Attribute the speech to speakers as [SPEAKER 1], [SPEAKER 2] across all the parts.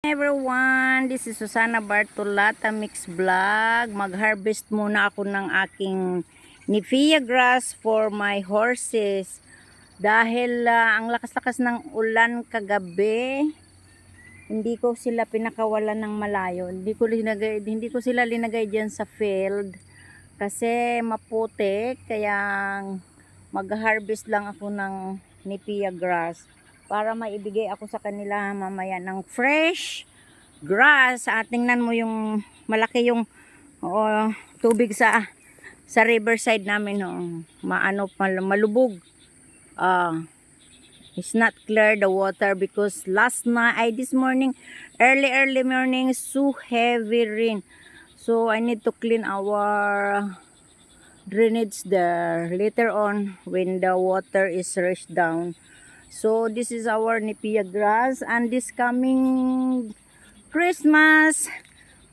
[SPEAKER 1] Everyone, this is Susana Bartolata Mix Vlog. Mag-harvest muna ako ng aking Nifia grass for my horses. Dahil ang lakas-lakas ng ulan kagabi, hindi ko sila pinakawalan ng malayo. Hindi ko sila linagay diyan sa field kasi maputik, kaya mag-harvest lang ako ng Nifia grass para maibigay ako sa kanila mamaya ng fresh grass. Tingnan mo yung malaki yung tubig sa riverside namin, malubog. It's not clear the water because this morning early morning so heavy rain, so I need to clean our drainage there later on when the water is rushed down. So this is our Nifia grass, and this coming Christmas,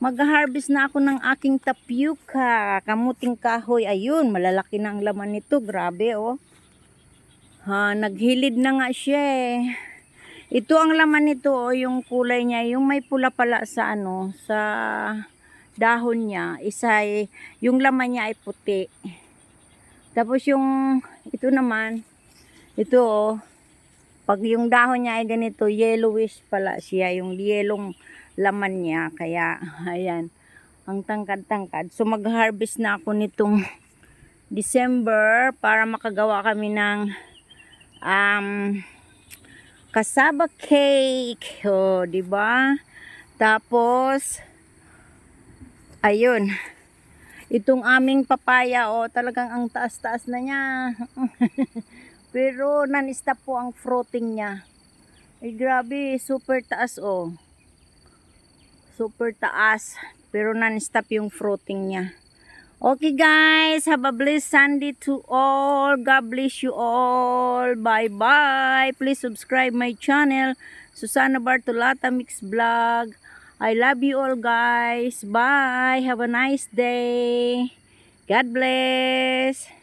[SPEAKER 1] mag-harvest na ako ng aking tapioca, kamuting kahoy. Ayun, malalaki na ang laman nito, grabe oh. Naghilid na nga siya eh. Ito ang laman nito oh, yung kulay niya, yung may pula pala sa sa dahon niya, yung laman niya ay puti. Tapos ito naman, ito oh, pag yung dahon niya ay ganito, yellowish pala siya, yung yelong laman niya. Kaya, ayan, ang tangkad-tangkad. So, mag-harvest na ako nitong December para makagawa kami ng cassava cake. O, diba? Tapos, ayun, itong aming papaya, talagang ang taas-taas na niya. Pero non-stop po ang fruiting niya. Ay grabe, super taas oh. Super taas. Pero non-stop yung fruiting niya. Okay guys, have a blessed Sunday to all. God bless you all. Bye bye. Please subscribe my channel, Susana Bartolata Mix Vlog. I love you all guys. Bye. Have a nice day. God bless.